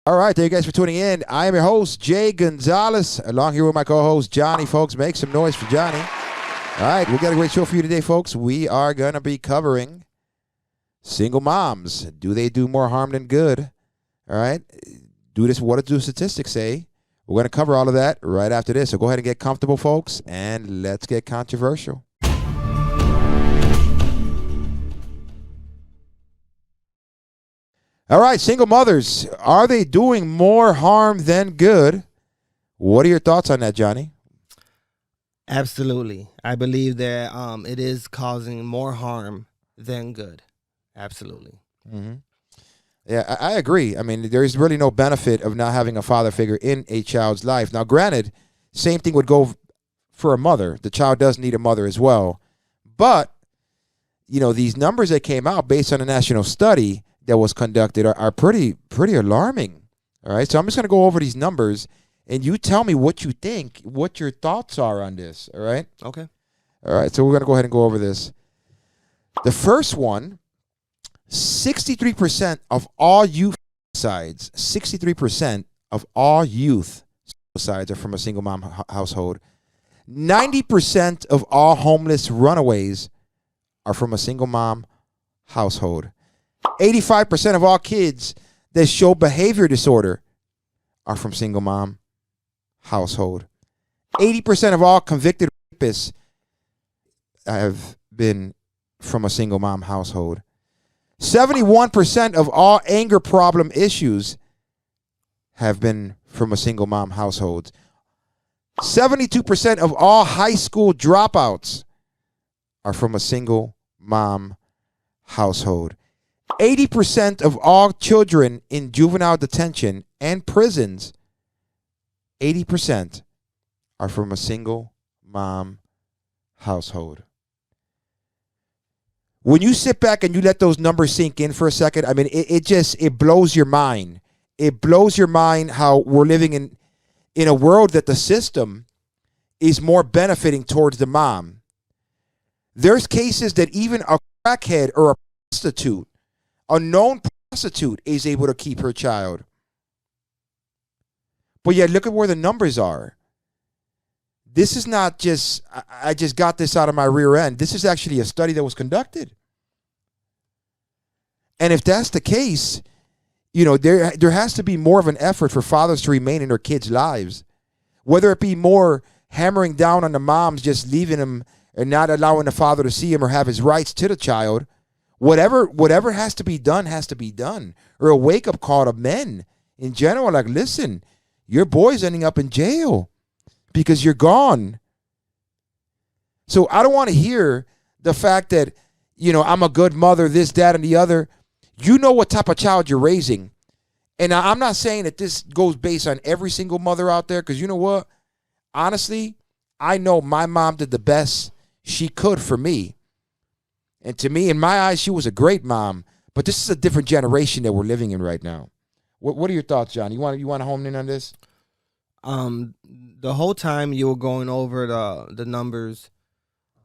All right, thank you guys for tuning in. I am your host, Jay Gonzalez, along here with my co-host, Johnny. Folks, make some noise for Johnny. All right, we got a great show for you today, folks. We are going to be covering single moms. Do they do more harm than good? All right, what do statistics say? We're going to cover all of that right after this. So go ahead and get comfortable, folks, and let's get controversial. All right, single mothers, are they doing more harm than good? What are your thoughts on that, Johnny? Absolutely. I believe that it is causing more harm than good. Absolutely. Mm-hmm. Yeah, I agree. I mean, there is really no benefit of not having a father figure in a child's life. Now, granted, same thing would go for a mother. The child does need a mother as well. But, you know, these numbers that came out based on a national study that was conducted are pretty alarming. All right, so I'm just going to go over these numbers, and you tell me what you think, what your thoughts are on this, all right? Okay. All right, so we're going to go ahead and go over this. The first one, 63% of all youth suicides, 63% of all youth suicides are from a single mom household. 90% of all homeless runaways are from a single mom household. 85% of all kids that show behavior disorder are from single mom household. 80% of all convicted rapists have been from a single mom household. 71% of all anger problem issues have been from a single mom household. 72% of all high school dropouts are from a single mom household. 80% of all children in juvenile detention and prisons, 80% are from a single mom household. When you sit back and you let those numbers sink in for a second, I mean, it blows your mind. It blows your mind how we're living in a world that the system is more benefiting towards the mom. There's cases that even a crackhead or a prostitute, a known prostitute, is able to keep her child. But yet, look at where the numbers are. This is not just, I just got this out of my rear end. This is actually a study that was conducted. And if that's the case, you know, there has to be more of an effort for fathers to remain in their kids' lives. Whether it be more hammering down on the moms, just leaving them and not allowing the father to see him or have his rights to the child. Whatever has to be done has to be done. Or a wake-up call to men in general, like, listen, your boy's ending up in jail because you're gone. So I don't want to hear the fact that, you know, I'm a good mother, this, that, and the other. You know what type of child you're raising. And I'm not saying that this goes based on every single mother out there, because you know what? Honestly, I know my mom did the best she could for me. And to me, in my eyes, she was a great mom. But this is a different generation that we're living in right now. What are your thoughts, John? You want to hone in on this? The whole time you were going over the numbers,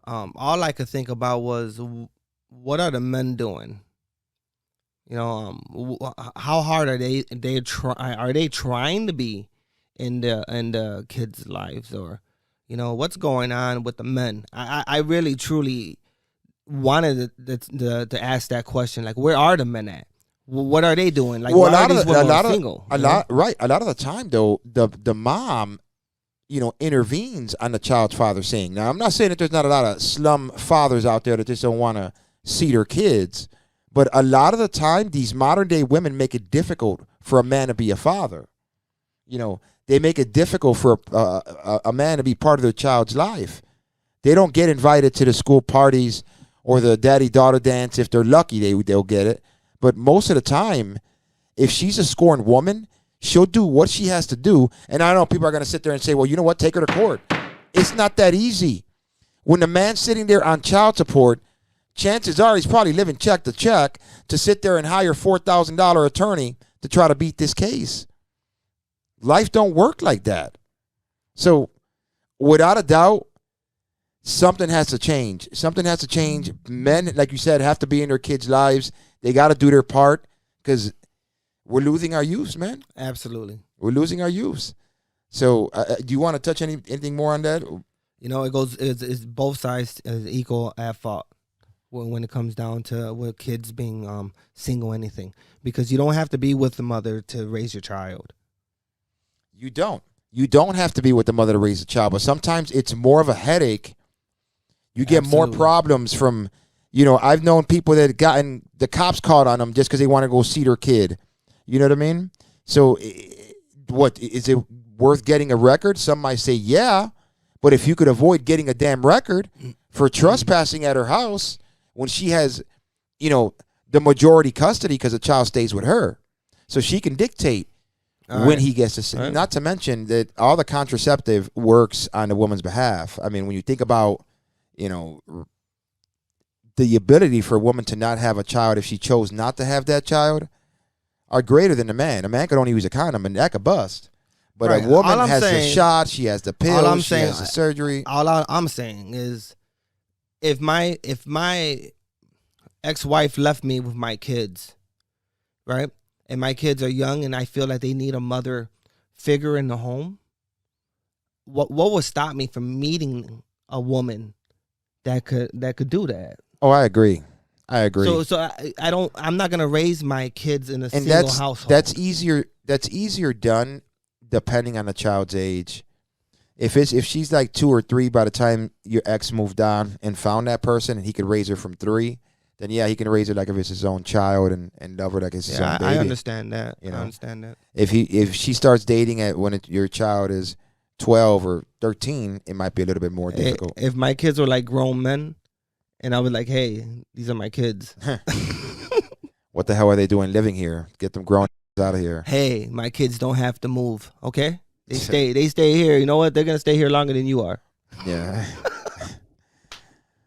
all I could think about was, what are the men doing? You know, how hard are they trying to be in the kids' lives, or, you know, what's going on with the men? I really truly wanted to ask that question. Like, where are the men at? What are they doing? Like, why are these women single? A lot of the time, though, the mom, you know, intervenes on the child's father saying. Now, I'm not saying that there's not a lot of slum fathers out there that just don't want to see their kids, but a lot of the time, these modern day women make it difficult for a man to be a father. You know, they make it difficult for a man to be part of their child's life. They don't get invited to the school parties or the daddy-daughter dance. If they're lucky, they'll get it. But most of the time, if she's a scorned woman, she'll do what she has to do. And I know people are going to sit there and say, well, you know what? Take her to court. It's not that easy. When the man's sitting there on child support, chances are he's probably living check to check to sit there and hire $4,000 attorney to try to beat this case. Life don't work like that. So without a doubt, something has to change. Something has to change. Men, like you said, have to be in their kids' lives. They got to do their part, because we're losing our youth, man. Absolutely. We're losing our youth. So, do you want to touch anything more on that? You know, it's both sides is equal at fault when it comes down to with kids being single, anything, because you don't have to be with the mother to raise your child. You don't. You don't have to be with the mother to raise a child, but sometimes it's more of a headache. You get more problems from, I've known people that gotten the cops called on them just because they want to go see their kid. You know what I mean? So, what is it worth getting a record? Some might say, yeah, but if you could avoid getting a damn record for trespassing at her house when she has, the majority custody because the child stays with her, so she can dictate when he gets to see. Right. Not to mention that all the contraceptive works on the woman's behalf. I mean, when you think about, the ability for a woman to not have a child if she chose not to have that child are greater than the man. A man could only use a condom and that could bust. But a woman has the shot, she has the pill, she has the surgery. All I'm saying is if my ex-wife left me with my kids, right? And my kids are young and I feel like they need a mother figure in the home, what would stop me from meeting a woman that could do that? Oh, I agree. So I'm not gonna raise my kids in a single household. That's easier done depending on the child's age. If she's like 2 or 3 by the time your ex moved on and found that person and he could raise her from 3, then yeah, he can raise her like if it's his own child and love her like it's his own baby. I understand that. I understand that. If she starts dating your child is 12 or 13, it might be a little bit more difficult. If my kids were like grown men and I was like, hey, these are my kids. What the hell are they doing living here? Get them grown out of here. Hey, my kids don't have to move, okay? They stay here. You know what? They're going to stay here longer than you are. Yeah.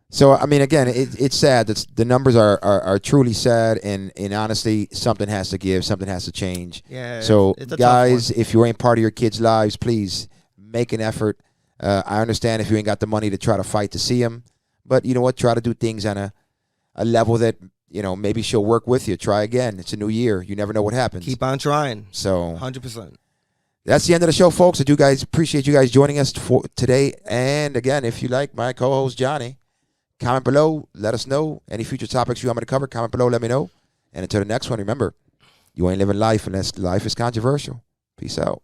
So, I mean, again, it's sad. The numbers are truly sad, and honestly, something has to give. Something has to change. Yeah. So, guys, if you ain't part of your kids' lives, please make an effort. I understand if you ain't got the money to try to fight to see them, but you know what? Try to do things on a level that, maybe she'll work with you. Try again. It's a new year. You never know what happens. Keep on trying. So 100%. That's the end of the show, folks. I do appreciate you guys joining us for today. And again, if you like my co-host Johnny, comment below. Let us know any future topics you want me to cover. Comment below. Let me know. And until the next one, remember, you ain't living life unless life is controversial. Peace out.